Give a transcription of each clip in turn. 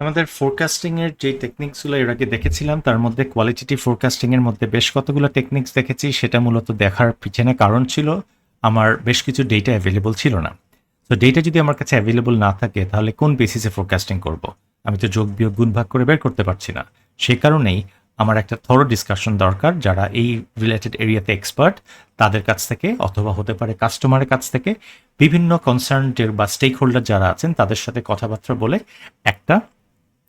আমাদের ফোরকাস্টিং এর যে টেকনিক্সগুলো এর আগে দেখেছিলাম তার মধ্যে কোয়ালিটেটিভ ফোরকাস্টিং এর মধ্যে বেশ কতগুলো টেকনিক্স দেখেছি। সেটা মূলত দেখার পিছনে কারণ ছিল আমার বেশ কিছু ডেটা অ্যাভেলেবল ছিল না। তো ডেটা যদি আমার কাছে অ্যাভেলেবল না থাকে তাহলে কোন বেসিসে ফোরকাস্টিং করব? আমি তো যোগ বিয়োগ গুণ ভাগ করে বের করতে পারছি না। সেই কারণেই আমার একটা থরো ডিসকাশন দরকার, যারা এই রিলেটেড এরিয়াতে এক্সপার্ট তাদের কাছ থেকে, অথবা হতে পারে কাস্টমারের কাছ থেকে, বিভিন্ন কনসার্নড বা স্টেক হোল্ডার যারা আছেন তাদের সাথে কথাবার্তা বলে একটা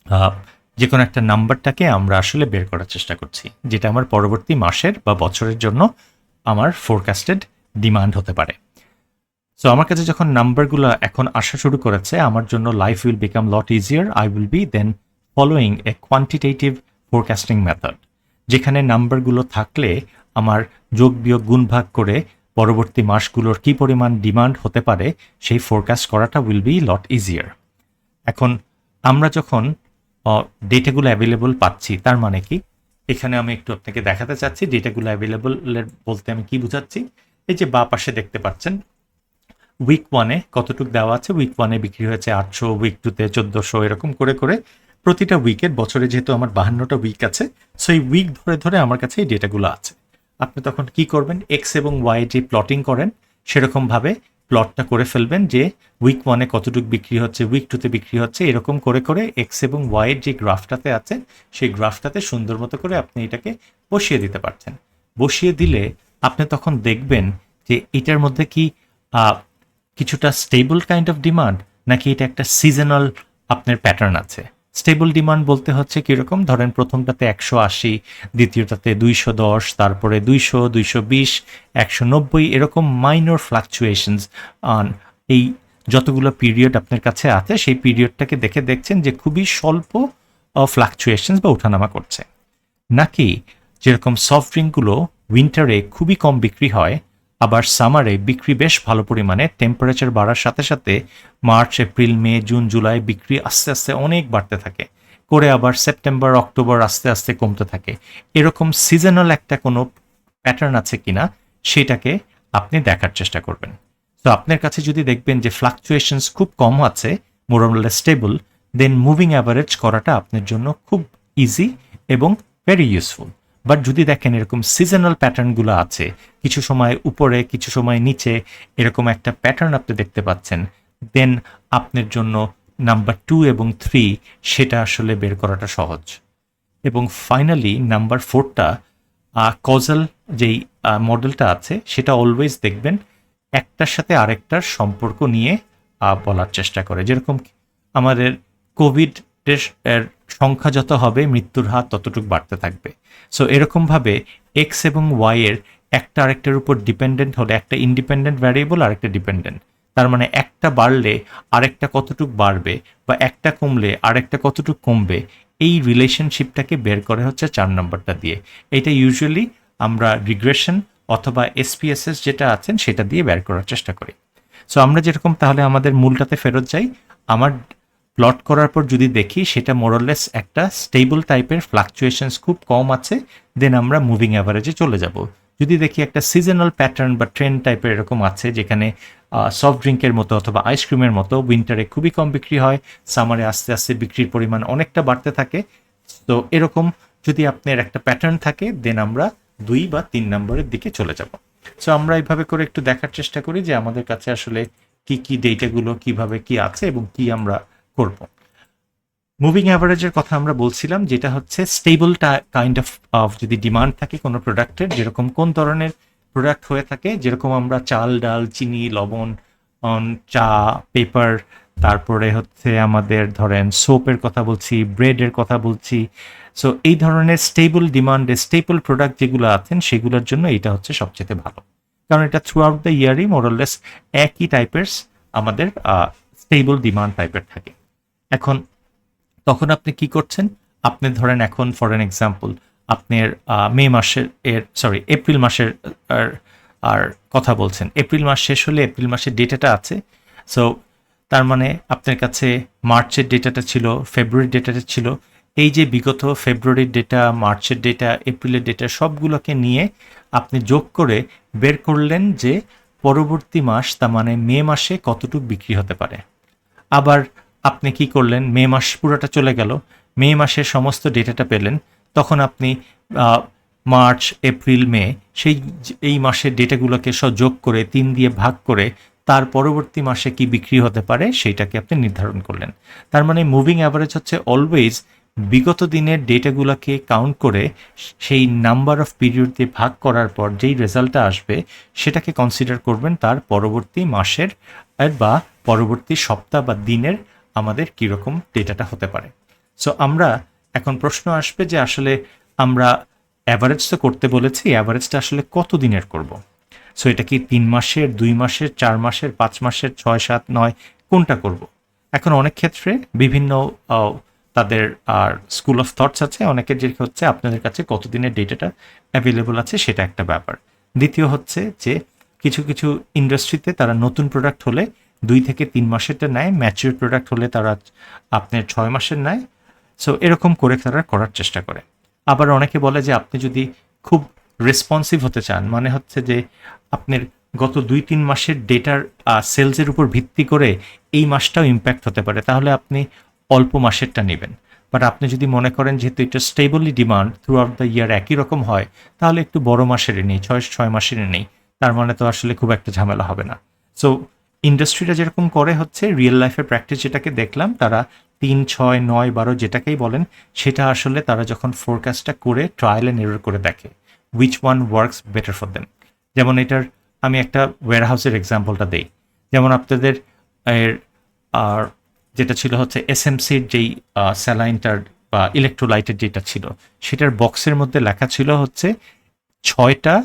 আহ, যে কোনো একটা নাম্বারটাকে আমরা আসলে বের করার চেষ্টা করছি, যেটা আমার পরবর্তী মাসের বা বছরের জন্য আমার ফোরকাস্টেড ডিমান্ড হতে পারে। সো আমার কাছে যখন নাম্বারগুলো এখন আসা শুরু করেছে, আমার জন্য life will become lot easier. I will be then following a quantitative forecasting method, যেখানে নাম্বারগুলো থাকলে আমার যোগ বিয়োগ গুণ ভাগ করে পরবর্তী মাসগুলোর কি পরিমাণ ডিমান্ড হতে পারে সেই ফোরকাস্ট করাটা উইল বি লট ইজিয়ার। এখন আমরা যখন ডেটাগুলো অ্যাভেলেবল পাচ্ছি, তার মানে কি? এখানে আমি একটু আপনাকে দেখাতে চাচ্ছি ডেটাগুলো অ্যাভেলেবল বলতে আমি কি বুঝাচ্ছি। এই যে বাঁ পাশে দেখতে পাচ্ছেন উইক ওয়ানে কতটুকু দেওয়া আছে। উইক ওয়ানে বিক্রি হয়েছে 800, উইক টুতে 1400, এরকম করে করে প্রতিটা উইকের, বছরে যেহেতু আমার 52টা উইক আছে, সো এই উইক ধরে ধরে আমার কাছে এই ডেটাগুলো আছে। আপনি তখন কি করবেন? এক্স এবং ওয়াই যে প্লটিং করেন সেরকমভাবে প্লটটা করে ফেলবেন, যে উইক ওয়ানে কতটুকু বিক্রি হচ্ছে, উইক টুতে বিক্রি হচ্ছে, এরকম করে করে এক্স এবং ওয়াইয়ের যে গ্রাফটাতে আছে সেই গ্রাফটাতে সুন্দর মতো করে আপনি এটাকে বসিয়ে দিতে পারছেন। বসিয়ে দিলে আপনি তখন দেখবেন যে এটার মধ্যে কি কিছুটা স্টেবল কাইন্ড অফ ডিমান্ড, নাকি এটা একটা সিজনাল আপনার প্যাটার্ন আছে। স্টেবল ডিমান্ড বলতে হচ্ছে কীরকম? ধরেন প্রথমটাতে 180, দ্বিতীয়টাতে 210, তারপরে 200, 220, 190, এরকম মাইনর ফ্লাকচুয়েশনস অন এই যতগুলো পিরিয়ড আপনার কাছে আছে সেই পিরিয়ডটাকে দেখে দেখছেন যে খুবই স্বল্প ফ্লাকচুয়েশনস বা ওঠানামা করছে। নাকি যেরকম সফট ড্রিঙ্কগুলো উইন্টারে খুবই কম বিক্রি হয়, আবার সামারে বিক্রি বেশ ভালো পরিমাণে, টেম্পারেচার বাড়ার সাথে সাথে মার্চ, এপ্রিল, মে, জুন, জুলাই বিক্রি আস্তে আস্তে অনেক বাড়তে থাকে, করে আবার সেপ্টেম্বর, অক্টোবর আস্তে আস্তে কমতে থাকে। এরকম সিজনাল একটা কোনো প্যাটার্ন আছে কিনা সেটাকে আপনি দেখার চেষ্টা করবেন। তো আপনার কাছে যদি দেখবেন যে ফ্লাকচুয়েশনস খুব কম আছে, মোরলেস স্টেবল, দেন মুভিং অ্যাভারেজ করাটা আপনার জন্য খুব ইজি এবং ভেরি ইউজফুল। বাট যদি দেখেন এরকম সিজনাল প্যাটার্নগুলো আছে, কিছু সময় উপরে কিছু সময় নিচে, এরকম একটা প্যাটার্ন আপনি দেখতে পাচ্ছেন, দেন আপনার জন্য নাম্বার 2 এবং 3 সেটা আসলে বের করাটা সহজ। এবং ফাইনালি নাম্বার 4টা কজাল যেই মডেলটা আছে সেটা অলওয়েজ দেখবেন একটার সাথে আরেকটার সম্পর্ক নিয়ে বলার চেষ্টা করে। যেরকম আমাদের কোভিড এর সংখ্যা যত হবে মৃত্যুর হার ততটুকু বাড়তে থাকবে। সো এরকমভাবে এক্স এবং ওয়াই এর একটা আরেকটার উপর ডিপেন্ডেন্ট হলে, একটা ইন্ডিপেন্ডেন্ট ভ্যারিয়েবল আর একটা ডিপেন্ডেন্ট, তার মানে একটা বাড়লে আরেকটা কতটুক বাড়বে, বা একটা কমলে আরেকটা কতটুক কমবে, এই রিলেশনশিপটাকে বের করে হচ্ছে 4 নম্বরটা দিয়ে। এটা ইউজুয়ালি আমরা রিগ্রেশন অথবা এসপিএসএস যেটা আছেন সেটা দিয়ে বের করার চেষ্টা করি। সো আমরা যেরকম তাহলে আমাদের মূলটাতে ফেরত যাই। আমার প্লট করার পর যদি দেখি সেটা মোরলেস একটা স্টেবল টাইপের, ফ্লাকচুয়েশনস খুব কম আছে, দেন আমরা মুভিং অ্যাভারেজে চলে যাব। যদি দেখি একটা সিজনাল প্যাটার্ন বা ট্রেন্ড টাইপের এরকম আছে, যেখানে সফট ড্রিঙ্কের মতো অথবা আইসক্রিমের মতো উইন্টারে খুবই কম বিক্রি হয়, সামারে আস্তে আস্তে বিক্রির পরিমাণ অনেকটা বাড়তে থাকে, তো এরকম যদি আপনার একটা প্যাটার্ন থাকে, দেন আমরা 2 বা 3 নম্বরের দিকে চলে যাব। সো আমরা এইভাবে করে একটু দেখার চেষ্টা করি যে আমাদের কাছে আসলে কি কি ডেটাগুলো কিভাবে কি আছে এবং কি আমরা করব। মুভিং অ্যাভারেজের কথা আমরা বলছিলাম, যেটা হচ্ছে স্টেবল কাইন্ড অফ যদি ডিমান্ড থাকে কোনো প্রোডাক্টের, যেরকম কোন ধরনের প্রোডাক্ট হয়ে থাকে, যেরকম আমরা চাল, ডাল, চিনি, লবণ, চা, পেপার, তারপরে হচ্ছে আমাদের ধরেন সোপের কথা বলছি, ব্রেডের কথা বলছি। সো এই ধরনের স্টেবল ডিমান্ডে স্টেবল প্রোডাক্ট যেগুলো আছেন সেগুলোর জন্য এটা হচ্ছে সবচেয়ে ভালো, কারণ এটা থ্রু আউট দ্য ইয়ারই মোরলেস একই টাইপের আমাদের স্টেবল ডিমান্ড টাইপের থাকে। এখন তখন আপনি কি করছেন? আপনি ধরেন এখন ফর এন এক্সাম্পল আপনার মে মাসের এপ্রিল মাসের আর আর কথা বলছেন। এপ্রিল মাস শেষ হলে এপ্রিল মাসের ডেটাটা আছে। সো তার মানে আপনার কাছে মার্চের ডেটাটা ছিল, ফেব্রুয়ারির ডেটাটা ছিল। এই যে বিগত ফেব্রুয়ারির ডেটা, মার্চের ডেটা, এপ্রিলের ডেটা সবগুলোকে নিয়ে আপনি যোগ করে বের করলেন যে পরবর্তী মাস, তার মানে মে মাসে কতটুকু বিক্রি হতে পারে। আবার আপনি কি করলেন, মে মাস পুরোটা চলে গেল, মে মাসের সমস্ত ডেটাটা পেলেন, তখন আপনি মার্চ, এপ্রিল, মে এই মাসের ডেটাগুলোকে যোগ করে 3 দিয়ে ভাগ করে তার পরবর্তী মাসে কি বিক্রি হতে পারে সেইটাকে আপনি নির্ধারণ করলেন। তার মানে মুভিং অ্যাভারেজ হচ্ছে অলওয়েজ বিগত দিনের ডেটাগুলোকে কাউন্ট করে সেই নাম্বার অফ পিরিয়ড দিয়ে ভাগ করার পর যেই রেজাল্টটা আসবে সেটাকে কনসিডার করবেন তার পরবর্তী মাসের বা পরবর্তী সপ্তাহ বা দিনের আমাদের কীরকম ডেটাটা হতে পারে। সো আমরা এখন প্রশ্ন আসবে যে আসলে আমরা অ্যাভারেজ তো করতে বলেছি, অ্যাভারেজটা আসলে কত দিনের করব। সো এটা কি 3 মাসের, 2 মাসের, 4 মাসের, 5 মাসের, 6, 7, 9 কোনটা করব? এখন অনেক ক্ষেত্রে বিভিন্ন তাদের আর স্কুল অফ থটস আছে। অনেকের যে হচ্ছে আপনাদের কাছে কতদিনের ডেটাটা অ্যাভেলেবল আছে সেটা একটা ব্যাপার। দ্বিতীয় হচ্ছে যে কিছু কিছু ইন্ডাস্ট্রিতে তারা নতুন প্রোডাক্ট হলে 2 থেকে 3 মাসেরটা নেয়, ম্যাচিউর প্রোডাক্ট হলে তারা আপনার 6 মাসের নেয়। সো এরকম করে তারা করার চেষ্টা করে। আবার অনেকে বলে যে আপনি যদি খুব রেসপন্সিভ হতে চান, মানে হচ্ছে যে আপনার গত 2-3 মাসের ডেটার সেলসের উপর ভিত্তি করে এই মাসটাও ইম্প্যাক্ট হতে পারে, তাহলে আপনি অল্প মাসেরটা নেবেন। বাট আপনি যদি মনে করেন যেহেতু এটা stably demand throughout the year একই রকম হয়, তাহলে একটু বড় মাসের নেই, 6 মাসের নেই, তার মানে তো আসলে খুব একটা ঝামেলা হবে না। সো ইন্ডাস্ট্রিটা যেরকম করে হচ্ছে রিয়েল লাইফের প্র্যাকটিস যেটাকে দেখলাম, তারা 3, 6, 9, 12 যেটাকেই বলেন সেটা আসলে তারা যখন ফোরকাস্টটা করে ট্রায়াল অ্যান্ড এরর করে দেখে which one works better for them. যেমন এটার আমি একটা ওয়্যারহাউসের এক্সাম্পলটা দেই। যেমন আপনাদের এর আর যেটা ছিল হচ্ছে এসএমসির যেই স্যালাইনটার বা ইলেকট্রোলাইটের যেটা ছিল, সেটার বক্সের মধ্যে লেখা ছিল হচ্ছে 6টা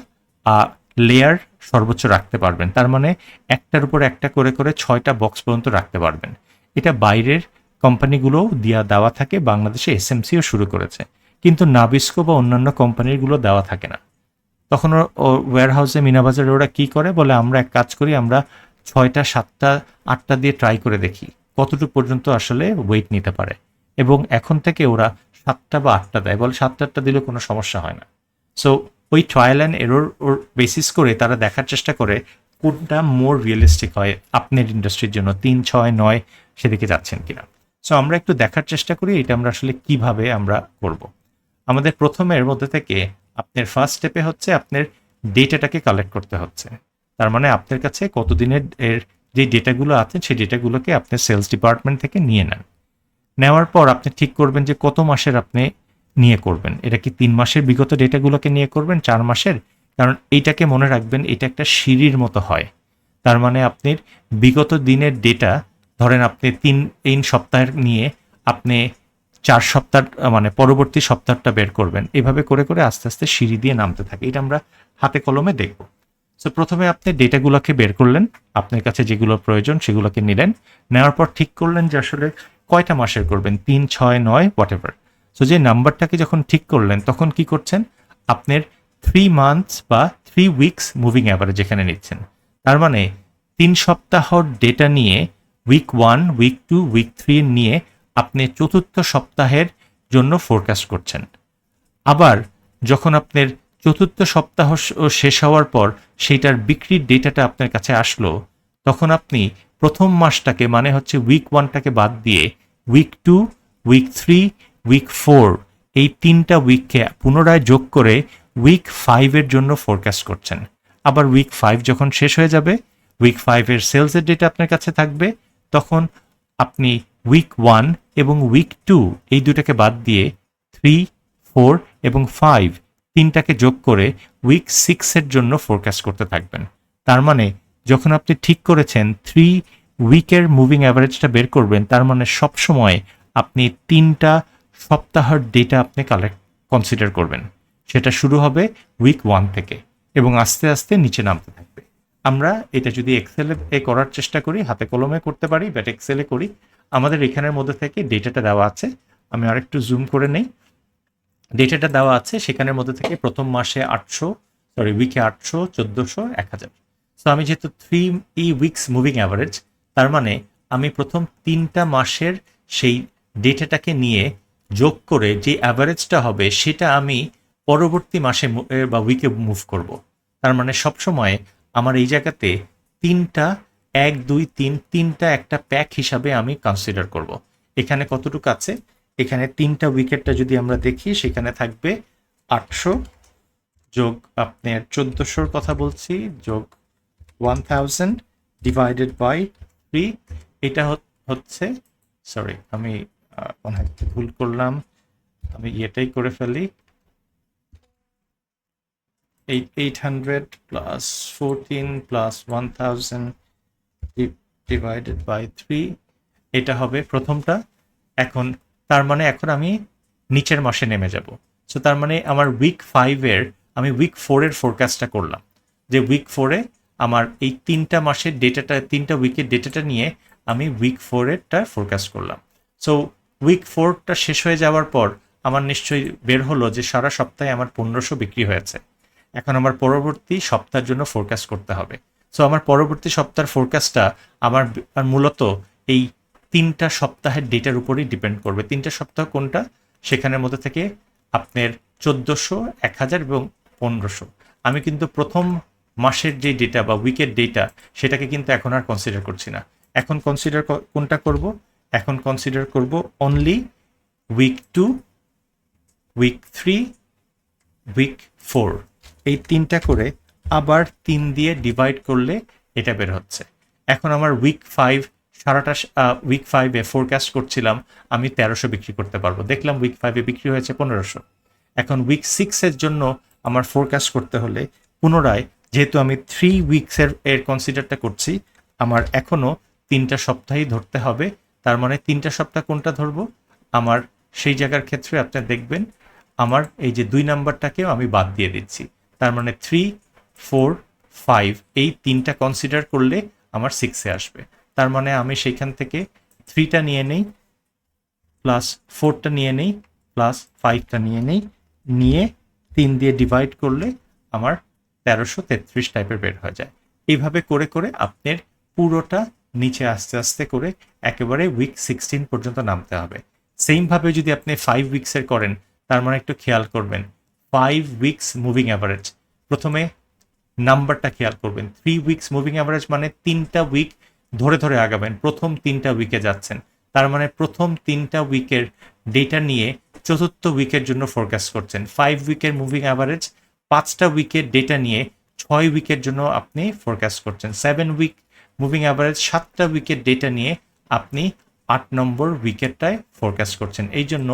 লেয়ার সর্বোচ্চ রাখতে পারবেন। তার মানে একটার উপর একটা করে করে 6টা বক্স পর্যন্ত রাখতে পারবেন। এটা বাইরের কোম্পানিগুলোও দেওয়া থাকে, বাংলাদেশে এসএমসিও শুরু করেছে, কিন্তু নাবিস্কো বা অন্যান্য কোম্পানিগুলো দেওয়া থাকে না। তখন ওয়্যারহাউসে মিনাবাজারে ওরা কি করে বলে, আমরা এক কাজ করি, আমরা 6টা, 7টা, 8টা দিয়ে ট্রাই করে দেখি কতটুকু পর্যন্ত আসলে ওয়েট নিতে পারে। এবং এখন থেকে ওরা 7টা বা 8টা দেয়, বলে 7-8টা দিলে কোনো সমস্যা হয় না। সো ওই trial and error or basis করে তারা দেখার চেষ্টা করে কোনটা মোর রিয়েলিস্টিক হয় আপনার ইন্ডাস্ট্রির জন্য, 3, 6, 9 সেদিকে যাচ্ছেন কিনা। সো আমরা একটু দেখার চেষ্টা করি এটা আমরা আসলে কিভাবে আমরা করব। আমাদের প্রথমে এর মধ্যে থেকে আপনার ফার্স্ট স্টেপে হচ্ছে আপনার ডেটাটাকে কালেক্ট করতে হচ্ছে। তার মানে আপনার কাছে কতদিনের এর যে ডেটাগুলো আছে সেই ডেটাগুলোকে আপনি সেলস ডিপার্টমেন্ট থেকে নিয়ে নেন। নেওয়ার পর আপনি ঠিক করবেন যে কত মাসের আপনি নিয়ে করবেন। এটা কি 3 মাসের বিগত ডেটাগুলোকে নিয়ে করবেন, 4 মাসের? কারণ এইটাকে মনে রাখবেন, এটা একটা সিঁড়ির মতো হয়। তার মানে আপনি বিগত দিনের ডেটা ধরেন আপনি 3 সপ্তাহের নিয়ে আপনি 4 সপ্তাহ মানে পরবর্তী সপ্তাহটা বের করবেন। এভাবে করে করে আস্তে আস্তে সিঁড়ি দিয়ে নামতে থাকে। এটা আমরা হাতে কলমে দেখব। সো প্রথমে আপনি ডেটাগুলোকে বের করলেন, আপনার কাছে যেগুলো প্রয়োজন সেগুলোকে নিলেন। নেওয়ার পর ঠিক করলেন যে আসলে কয়টা মাসের করবেন, 3, 6, 9 হোয়াট এভার। সো যে নাম্বারটাকে যখন ঠিক করলেন তখন কি করছেন, আপনার 3 মান্থস বা 3 উইকস মুভিং অ্যাভারেজ এখানে নিচ্ছেন। তার মানে 3 সপ্তাহর ডেটা নিয়ে উইক 1, উইক 2, উইক 3 নিয়ে আপনি চতুর্থ সপ্তাহের জন্য ফোরকাস্ট করছেন। আবার যখন আপনার চতুর্থ সপ্তাহ শেষ হওয়ার পর সেইটার বিক্রির ডেটাটা আপনার কাছে আসলো, তখন আপনি প্রথম মাসটাকে মানে হচ্ছে উইক 1টাকে বাদ দিয়ে উইক 2, উইক 3, উইক 4 এই 3টা উইককে পুনরায় যোগ করে উইক 5 এর জন্য ফোরকাস্ট করছেন। আবার উইক 5 যখন শেষ হয়ে যাবে, উইক 5 এর সেলসের ডেটা আপনার কাছে থাকবে, তখন আপনি উইক 1 এবং উইক 2 এই দুটাকে বাদ দিয়ে 3, 4 এবং 5 তিনটাকে যোগ করে উইক 6 এর জন্য ফোরকাস্ট করতে থাকবেন। তার মানে যখন আপনি ঠিক করেছেন 3 উইকের মুভিং অ্যাভারেজটা বের করবেন, তার মানে সবসময় আপনি 3টা সপ্তাহের ডেটা আপনি কনসিডার করবেন। সেটা শুরু হবে উইক 1 থেকে এবং আস্তে আস্তে নিচে নামতে থাকবে। আমরা এটা যদি এক্সেলে করার চেষ্টা করি, হাতে কলমে করতে পারি, বাট এক্সেলে করি, আমাদের এখানের মধ্যে থেকে ডেটাটা দেওয়া আছে। আমি আরেকটু জুম করে নেই। ডেটাটা দেওয়া আছে সেখানের মধ্যে থেকে প্রথম মাসে উইকে 800, 1400, 1000। সো আমি যেহেতু 3 উইকস মুভিং অ্যাভারেজ, তার মানে আমি প্রথম 3টা মাসের সেই ডেটাটাকে নিয়ে যোগ করে যে অ্যাভারেজটা হবে সেটা আমি পরবর্তী মাসে বা উইকে মুভ করব। তার মানে সবসময় আমার এই জায়গাতে 3টা 1 2 3 তিনটা একটা প্যাক হিসাবে আমি কনসিডার করব। এখানে কতটুকু আছে, এখানে তিনটা উইকেটটা যদি আমরা দেখি সেখানে থাকবে 800 যোগ আপনার 1400 কথা বলছি যোগ 1000 ডিভাইডেড বাই 3। এটা হচ্ছে, সরি আমি মনে হয় একটু ভুল করলাম, আমি এটাই করে ফেলি, 800 প্লাস 14 প্লাস 1000 ডিভাইডেড বাই 3, এটা হবে প্রথমটা। এখন তার মানে এখন আমি নিচের মাসে নেমে যাব। সো তার মানে আমার উইক 5-এর আমি উইক 4-এর ফোরকাস্টটা করলাম, যে উইক 4-এ আমার এই তিনটা মাসের ডেটাটা, তিনটা উইকের ডেটাটা নিয়ে আমি উইক 4-এরটা ফোরকাস্ট করলাম। সো উইক 4টা শেষ হয়ে যাওয়ার পর আমার নিশ্চয়ই বের হলো যে সারা সপ্তাহে আমার 1500 বিক্রি হয়েছে। এখন আমার পরবর্তী সপ্তাহের জন্য ফোরকাস্ট করতে হবে। সো আমার পরবর্তী সপ্তাহের ফোরকাস্টটা আমার মূলত এই তিনটা সপ্তাহের ডেটার উপরেই ডিপেন্ড করবে। তিনটা সপ্তাহ কোনটা, সেখানের মধ্যে থেকে আপনার 1400, 1000 এবং 1500। আমি কিন্তু প্রথম মাসের যে ডেটা বা উইকের ডেটা সেটাকে কিন্তু এখন আর কনসিডার করছি না। এখন কনসিডার কোনটা করব, এখন কনসিডার করব অনলি উইক 2, উইক 3, উইক 4, এই তিনটা করে আবার 3 দিয়ে ডিভাইড করলে এটা বের হচ্ছে। এখন আমার উইক 5 সারাটা উইক 5-এ ফোরকাস্ট করছিলাম আমি 1300 বিক্রি করতে পারবো, দেখলাম উইক 5-এ বিক্রি হয়েছে 1500। এখন উইক 6-এর জন্য আমার ফোরকাস্ট করতে হলে পুনরায়, যেহেতু আমি 3 উইকসের কনসিডারটা করছি, আমার এখনও 3টা সপ্তাহই ধরতে হবে। তার মানে 3টা সপ্তাহ কোনটা ধরবো, আমার সেই জায়গার ক্ষেত্রে আপনি দেখবেন আমার এই যে 2 নাম্বারটাকেও আমি বাদ দিয়ে দিচ্ছি। তার মানে 3, 4, 5 এই তিনটা কনসিডার করলে আমার 6-এ আসবে। তার মানে আমি সেইখান থেকে 3টা নিয়ে নেই, প্লাস 4টা নিয়ে নেই, প্লাস 5টা নিয়ে নেই, নিয়ে 3 দিয়ে ডিভাইড করলে আমার 1333 টাইপের বের হয়ে যায়। এইভাবে করে করে আপনার পুরোটা নিচে আস্তে আস্তে করে একেবারে উইক 16 পর্যন্ত নামতে হবে। সেমভাবে যদি আপনি 5 উইকসের করেন, তার মানে একটু খেয়াল করবেন 5 উইকস মুভিং অ্যাভারেজ, প্রথমে নাম্বারটা খেয়াল করবেন। 3 উইকস মুভিং অ্যাভারেজ মানে 3টা উইক ধরে ধরে আগাবেন, প্রথম 3টা উইকে যাচ্ছেন। তার মানে প্রথম 3টা উইকের ডেটা নিয়ে চতুর্থ উইকের জন্য ফোরকাস্ট করছেন। 5 উইকের মুভিং অ্যাভারেজ 5টা উইকের ডেটা নিয়ে 6 উইকের জন্য আপনি ফোরকাস্ট করছেন। 7 উইক মুভিং অ্যাভারেজ 7টা উইকের ডেটা নিয়ে আপনি 8 নম্বর উইকেটটায় ফোরকাস্ট করছেন। এই জন্য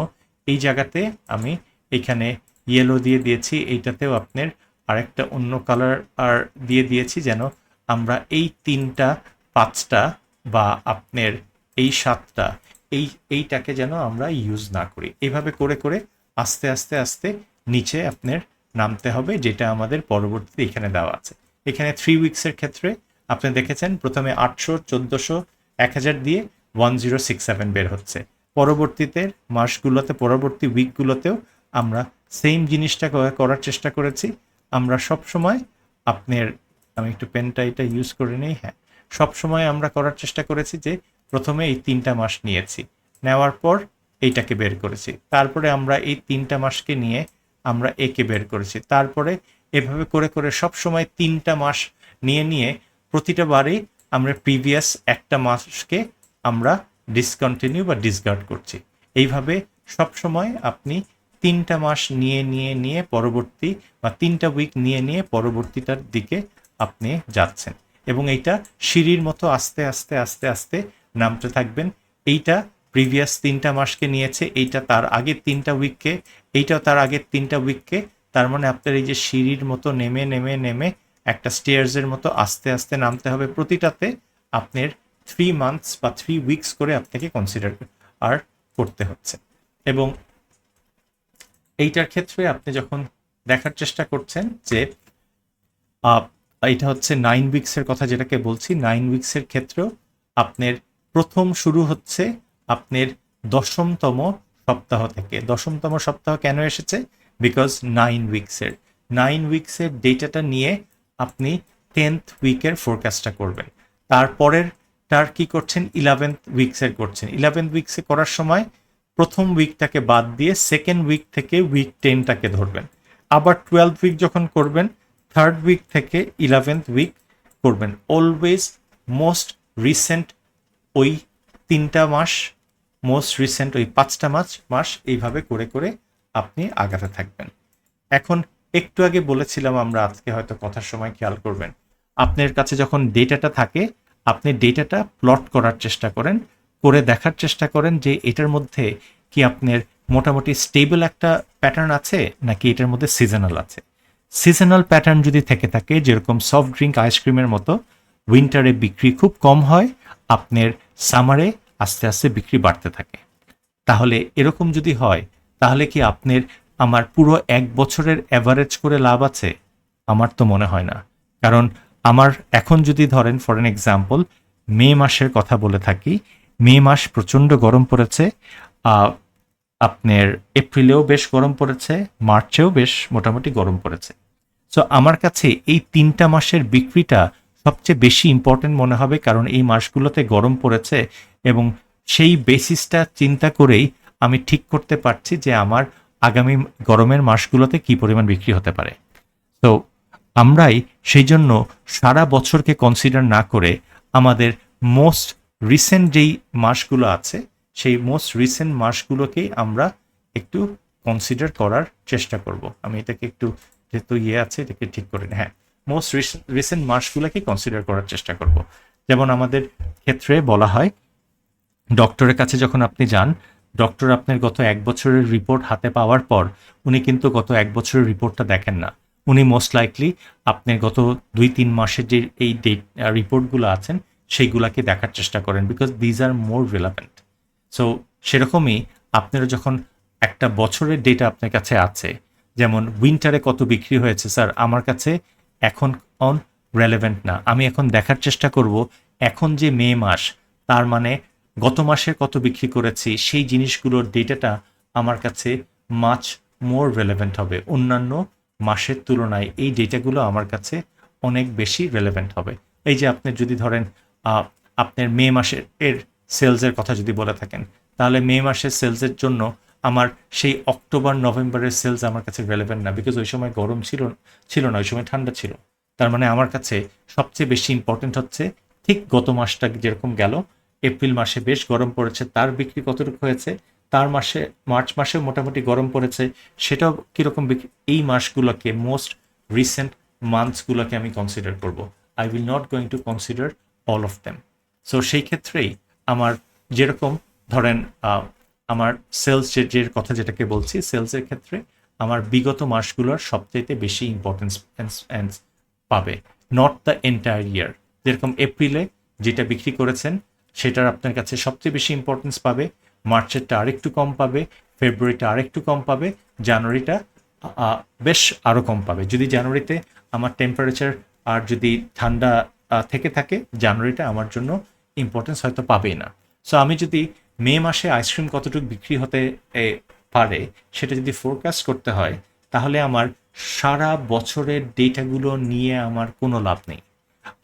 এই জায়গাতে আমি এখানে ইয়েলো দিয়ে দিয়েছি, এইটাতেও আপনার আরেকটা অন্য কালার আর দিয়ে দিয়েছি, যেন আমরা এই 3টা 5টা বা আপনার এই 7টা এইটাকে যেন আমরা ইউজ না করি। এইভাবে করে করে আস্তে আস্তে আস্তে নিচে আপনার নামতে হবে, যেটা আমাদের পরবর্তীতে এখানে দেওয়া আছে। এখানে 3 উইকসের ক্ষেত্রে আপনি দেখেছেন প্রথমে 800, 1400, 1000 দিয়ে 1067 বের হচ্ছে। পরবর্তীতে মাসগুলোতে, পরবর্তী উইকগুলোতেও আমরা সেম জিনিসটা করার চেষ্টা করেছি। আমরা সব সময় আপনার, আমি একটু পেনটা এটা ইউজ করে নিই, হ্যাঁ, সব সময় আমরা করার চেষ্টা করেছি যে প্রথমে এই 3টা মাস নিয়েছি, নেওয়ার পর এইটাকে বের করেছি, তারপরে আমরা এই 3টা মাসকে নিয়ে আমরা একে বের করেছি, তারপরে এভাবে করে করে সব সময় 3টা মাস নিয়ে নিয়ে প্রতিটা বারেই আমরা প্রিভিয়াস একটা মাসকে আমরা ডিসকন্টিনিউ বা ডিসকার্ড করছি। এইভাবে সব সময় আপনি 3টা মাস নিয়ে নিয়ে নিয়ে পরবর্তী বা 3টা উইক নিয়ে নিয়ে পরবর্তীটার দিকে আপনি যাচ্ছেন, এবং এইটা সিঁড়ির মতো আস্তে আস্তে আস্তে আস্তে নামতে থাকবেন। এইটা প্রিভিয়াস 3টা মাসকে নিয়েছে, এইটা তার আগের 3টা উইককে, এইটাও তার আগের 3টা উইককে। তার মানে আপনার এই যে সিঁড়ির মতো নেমে নেমে নেমে একটা স্টেয়ার্সের মতো আস্তে আস্তে নামতে হবে। প্রতিটাতে আপনার 3 মান্থস বা 3 উইকস করে আপনাকে কনসিডার আর করতে হচ্ছে। এবং এইটার ক্ষেত্রে আপনি যখন দেখার চেষ্টা করছেন যে এটা হচ্ছে 9 উইকসের কথা যেটাকে বলছি, 9 উইকসের ক্ষেত্রেও আপনার প্রথম শুরু হচ্ছে আপনার 10তম সপ্তাহ থেকে। 10তম সপ্তাহ কেন এসেছে? বিকজ 9 উইকসের 9 উইকসের ডেটাটা নিয়ে আপনি 10th উইকের ফোরকাস্টটা করবেন। তারপরের তার কি করছেন, 11th উইকসের করছেন। 11th উইকসে করার সময় প্রথম উইকটাকে বাদ দিয়ে সেকেন্ড উইক থেকে উইক 10টাকে ধরবেন। আবার 12th উইক যখন করবেন, থার্ড উইক থেকে 11th উইক করবেন। অলওয়েজ মোস্ট রিসেন্ট ওই 3টা মাস, মোস্ট রিসেন্ট ওই 5টা মাস এইভাবে করে করে আপনি আগাতে থাকবেন। এখন একটু আগে বলেছিলাম আমরা, আজকে হয়তো কথার সময় খেয়াল করবেন, আপনার কাছে যখন ডেটাটা থাকে আপনি ডেটাটা প্লট করার চেষ্টা করেন, করে দেখার চেষ্টা করেন যে এটার মধ্যে কি আপনার মোটামুটি স্টেবল একটা প্যাটার্ন আছে নাকি এটার মধ্যে সিজনাল আছে। সিজনাল প্যাটার্ন যদি থেকে থাকে, যেরকম সফট ড্রিঙ্ক আইসক্রিমের মতো উইন্টারে বিক্রি খুব কম হয়, আপনার সামারে আস্তে আস্তে বিক্রি বাড়তে থাকে, তাহলে এরকম যদি হয় তাহলে কি আপনার আমার পুরো 1 বছরের অ্যাভারেজ করে লাভ আছে? আমার তো মনে হয় না। কারণ আমার এখন যদি ধরেন ফর এন এক্সাম্পল মে মাসের কথা বলে থাকি, মে মাস প্রচণ্ড গরম পড়েছে, আপনার এপ্রিলেও বেশ গরম পড়েছে, মার্চেও বেশ মোটামুটি গরম পড়েছে। সো আমার কাছে এই 3টা মাসের বিক্রিটা সবচেয়ে বেশি ইম্পর্টেন্ট মনে হবে, কারণ এই মাসগুলোতে গরম পড়েছে এবং সেই বেসিসটা চিন্তা করেই আমি ঠিক করতে পারছি যে আমার আগামী গরমের মাসগুলোতে কি পরিমাণ বিক্রি হতে পারে। তো আমরাই সেই জন্য সারা বছরকে কনসিডার না করে আমাদের মোস্ট রিসেন্ট যেই মাসগুলো আছে সেই মোস্ট রিসেন্ট মাসগুলোকেই আমরা একটু কনসিডার করার চেষ্টা করব। আমি এটাকে একটু, যেহেতু আছে এটাকে ঠিক করে হ্যাঁ, মোস্ট রিসেন্ট মাসগুলোকে কনসিডার করার চেষ্টা করব। যেমন আমাদের ক্ষেত্রে বলা হয়, ডক্টরের কাছে যখন আপনি যান, ডক্টর আপনার গত 1 বছরের রিপোর্ট হাতে পাওয়ার পর উনি কিন্তু গত 1 বছরের রিপোর্টটা দেখেন না, উনি মোস্ট লাইকলি আপনার গত 2-3 মাসের যে এই রিপোর্টগুলো আছেন সেইগুলাকে দেখার চেষ্টা করেন, because these are more relevant. So সেরকমই আপনারা যখন একটা বছরের ডেটা আপনার কাছে আছে, যেমন উইন্টারে কত বিক্রি হয়েছে স্যার আমার কাছে এখন অন রেলেভেন্ট না, আমি এখন দেখার চেষ্টা করব এখন যে মে মাস, তার মানে গত মাসে কত বিক্রি করেছি সেই জিনিসগুলোর ডেটাটা আমার কাছে মাচ মোর রেলেভেন্ট হবে, অন্যান্য মাসের তুলনায় এই ডেটাগুলো আমার কাছে অনেক বেশি রেলেভেন্ট হবে। এই যে আপনি যদি ধরেন আপনার মে মাসের সেলসের কথা যদি বলে থাকেন, তাহলে মে মাসের সেলসের জন্য আমার সেই অক্টোবর নভেম্বরের সেলস আমার কাছে রেলেভেন্ট না, বিকজ ওই সময় গরম ছিল না, ওই সময় ঠান্ডা ছিল। তার মানে আমার কাছে সবচেয়ে বেশি ইম্পর্টেন্ট হচ্ছে ঠিক গত মাসটা যেরকম গেল, এপ্রিল মাসে বেশ গরম পড়েছে, তার বিক্রি কতটুকু হয়েছে, তার মাসে মার্চ মাসেও মোটামুটি গরম পড়েছে, সেটাও কীরকম বিক্রি, এই মাসগুলোকে মোস্ট রিসেন্ট মান্থসগুলোকে আমি কনসিডার করব। I will not going to consider all of them. So সেই ক্ষেত্রেই আমার যেরকম ধরেন আমার সেলস যে কথা যেটাকে বলছি, সেলসের ক্ষেত্রে আমার বিগত মাসগুলোর সবচাইতে বেশি ইম্পর্টেন্স পাবে, নট দ্য এন্টায়ার ইয়ার। যেরকম এপ্রিলে যেটা বিক্রি করেছেন সেটার আপনার কাছে সবচেয়ে বেশি ইম্পর্টেন্স পাবে, মার্চেরটা আরেকটু কম পাবে, ফেব্রুয়ারিটা আরেকটু কম পাবে, জানুয়ারিটা বেশ আরও কম পাবে। যদি জানুয়ারিতে আমার টেম্পারেচার আর যদি ঠান্ডা থেকে থাকে, জানুয়ারিটা আমার জন্য ইম্পর্টেন্স হয়তো পাবেই না। সো আমি যদি মে মাসে আইসক্রিম কতটুকু বিক্রি হতে পারে সেটা যদি ফোরকাস্ট করতে হয়, তাহলে আমার সারা বছরের ডেটাগুলো নিয়ে আমার কোনো লাভ নেই।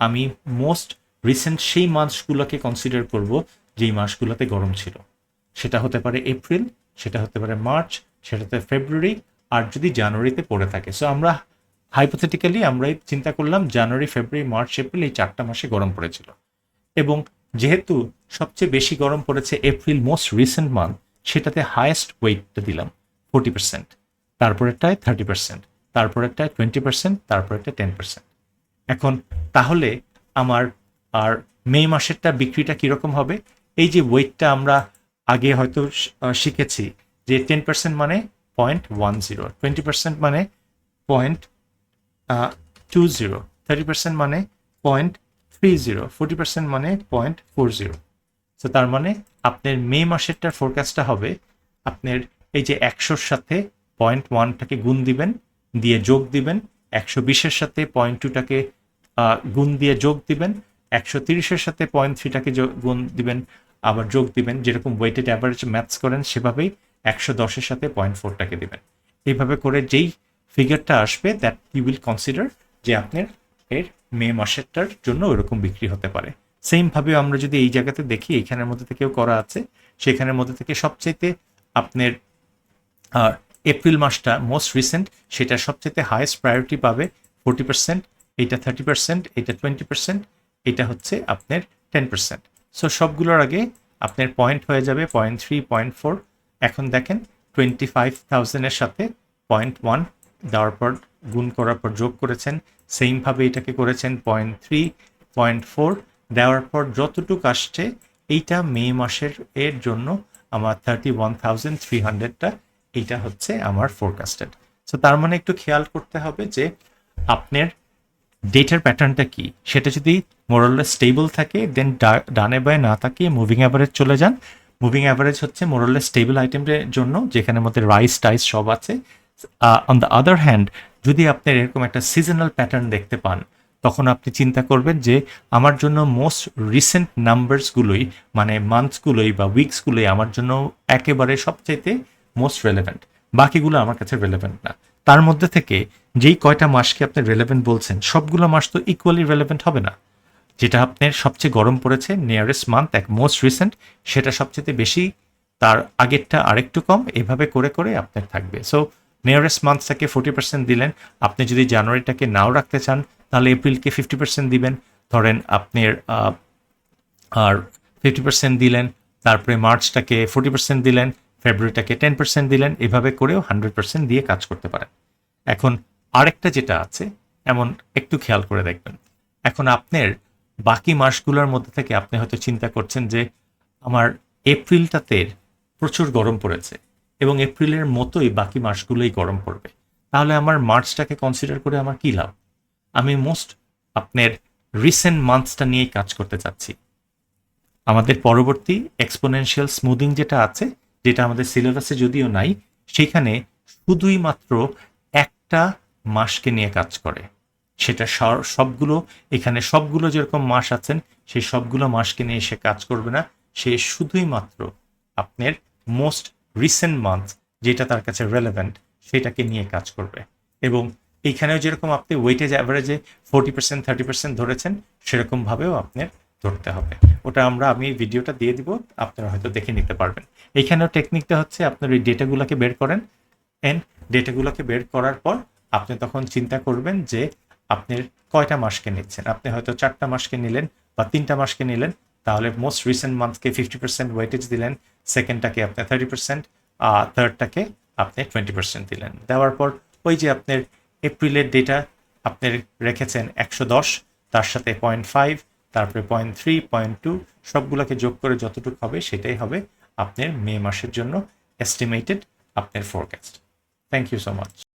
আমি মোস্ট রিসেন্ট সেই মাসগুলোকে কনসিডার করব যেই মাসগুলোতে গরম ছিল। সেটা হতে পারে এপ্রিল, সেটা হতে পারে মার্চ, সেটা হতে ফেব্রুয়ারি, আর যদি জানুয়ারিতে পড়ে থাকে। সো আমরা হাইপোথেটিক্যালি আমরাই চিন্তা করলাম জানুয়ারি, ফেব্রুয়ারি, মার্চ, এপ্রিল এই 4টা মাসে গরম পড়েছিল, এবং যেহেতু সবচেয়ে বেশি গরম পড়েছে এপ্রিল, মোস্ট রিসেন্ট মান্থ, সেটাতে হায়েস্ট ওয়েটটা দিলাম 40%, তারপরেরটায় 30%, তারপরেরটায় 20%, তারপরেরটায় 10%। এখন তাহলে আমার আর মে মাসেরটা বিক্রিটা কীরকম হবে? এই যে ওয়েটটা আমরা আগে হয়তো শিখেছি যে 10% মানে 0.10, 20% মানে 0.20, 30% মানে 0.30, 40% মানে 0.40। তো তার মানে আপনার মে মাসেরটার ফোরকাস্টটা হবে, আপনার এই যে 100-র সাথে 0.1টাকে গুণ দিবেন, দিয়ে যোগ দিবেন, 120-এর সাথে 0.2টাকে গুণ দিয়ে যোগ দিবেন, 130-এর সাথে 0.3টাকে গুণ দিবেন, আবার যোগ দিবেন, যেরকম ওয়েটেড অ্যাভারেজ ম্যাথস করেন সেভাবেই 110-এর সাথে 0.4টাকে দিবেন। এইভাবে করে যেই ফিগারটা আসবে দ্যাট ইউ উইল কনসিডার যে আপনার এর মে মাসেরটার জন্য ওরকম বিক্রি হতে পারে। সেমভাবে আমরা যদি এই জায়গাতে দেখি, এইখানের মধ্যে থেকেও করা আছে, সেখানের মধ্যে থেকে সবচাইতে আপনার এপ্রিল মাসটা মোস্ট রিসেন্ট, সেটা সবচাইতে হাইয়েস্ট প্রায়োরিটি পাবে 40%, এইটা 30%, এইটা 20%, এটা হচ্ছে আপনার 10%। সো সবগুলোর আগে আপনার পয়েন্ট হয়ে যাবে 0.3, 0.4। এখন দেখেন 25,000-এর সাথে 0.1 দেওয়ার পর গুণ করার পর যোগ করেছেন, সেইমভাবে এটাকে করেছেন 0.3, 0.4 দেওয়ার পর যতটুকু আসছে এইটা মে মাসের এর জন্য আমার 31,300টা এইটা হচ্ছে আমার ফোরকাস্টেড। সো তার মানে একটু খেয়াল করতে হবে যে আপনার ডেটার প্যাটার্নটা কি, সেটা যদি মোরাললেস স্টেবল থাকে দেন ডানে বায়ে না থাকে মুভিং অ্যাভারেজ চলে যান। মুভিং অ্যাভারেজ হচ্ছে মোরাললেস স্টেবল আইটেমের জন্য যেখানে মধ্যে রাইস টাইস সব আছে। অন দ্য আদার হ্যান্ড যদি আপনার এরকম একটা সিজনাল প্যাটার্ন দেখতে পান তখন আপনি চিন্তা করবেন যে আমার জন্য মোস্ট রিসেন্ট নাম্বারসগুলোই মানে মান্থসগুলোই বা উইকসগুলোই আমার জন্য একেবারে সবচাইতে মোস্ট রেলেভেন্ট, বাকিগুলো আমার কাছে রেলেভেন্ট না। তার মধ্যে থেকে যেই কয়টা মাসকে আপনি রেলেভেন্ট বলছেন সবগুলো মাস তো ইকুয়ালি রেলেভেন্ট হবে না। যেটা আপনার সবচেয়ে গরম পড়েছে নিয়ারেস্ট মান্থ এক মোস্ট রিসেন্ট সেটা সবচেয়ে বেশি, তার আগেরটা আরেকটু কম, এভাবে করে করে আপনার থাকবে। সো নিয়ারেস্ট মান্থটাকে 40% দিলেন। আপনি যদি জানুয়ারিটাকে নাও রাখতে চান তাহলে এপ্রিলকে 50% দিবেন, ধরেন আপনার আর 50% দিলেন, তারপরে মার্চটাকে 40% দিলেন, ফেব্রুয়ারিটাকে 10% দিলেন, এভাবে করেও 100% দিয়ে কাজ করতে পারেন। এখন আরেকটা যেটা আছে এমন একটু খেয়াল করে দেখবেন, এখন আপনার বাকি মাসগুলোর মধ্যে থেকে আপনি হয়তো চিন্তা করছেন যে আমার এপ্রিলটাতে প্রচুর গরম পড়েছে এবং এপ্রিলের মতোই বাকি মাসগুলোই গরম পড়বে, তাহলে আমার মার্চটাকে কনসিডার করে আমার কী লাভ? আমি মোস্ট আপনার রিসেন্ট মান্থসটা নিয়েই কাজ করতে চাচ্ছি। আমাদের পরবর্তী এক্সপোনেনশিয়াল স্মুদিং যেটা আছে, যেটা আমাদের সিলেবাসে যদিও নাই, সেখানে শুধুই মাত্র একটা মাসকে নিয়ে কাজ করে। সেটা সবগুলো এখানে সবগুলো যেরকম মাস আছেন সেই সবগুলো মাসকে নিয়ে সে কাজ করবে না, সে শুধুই মাত্র আপনার মোস্ট রিসেন্ট মান্থ যেটা তার কাছে রেলেভেন্ট সেটাকে নিয়ে কাজ করবে। এবং এইখানেও যেরকম আপনি ওয়েটেজ অ্যাভারেজে 40%, 30% ধরেছেন সেরকমভাবেও আপনার ধরতে হবে। ওটা আমি ভিডিওটা দিয়ে দিব, আপনারা হয়তো দেখে নিতে পারবেন। এইখানেও টেকনিকটা হচ্ছে আপনার ওই ডেটাগুলোকে বের করেন, এন্ড ডেটাগুলোকে বের করার পর আপনি তখন চিন্তা করবেন যে আপনি কয়টা মাসকে নিচ্ছেন। আপনি হয়তো 4টা মাসকে নিলেন বা 3টা মাসকে নিলেন, তাহলে মোস্ট রিসেন্ট মান্থকে 50% ওয়েটেজ দিলেন, সেকেন্ডটাকে আপনি 30%, থার্ডটাকে আপনি 20% দিলেন। দেওয়ার পর ওই যে আপনার এপ্রিলের ডেটা আপনি রেখেছেন 110, তার সাথে 0.5, তারপরে 0.3, 0.2 সবগুলোকে যোগ করে যতটুকু হবে সেটাই হবে আপনার মে মাসের জন্য এস্টিমেটেড আপনার forecast. Thank you so much.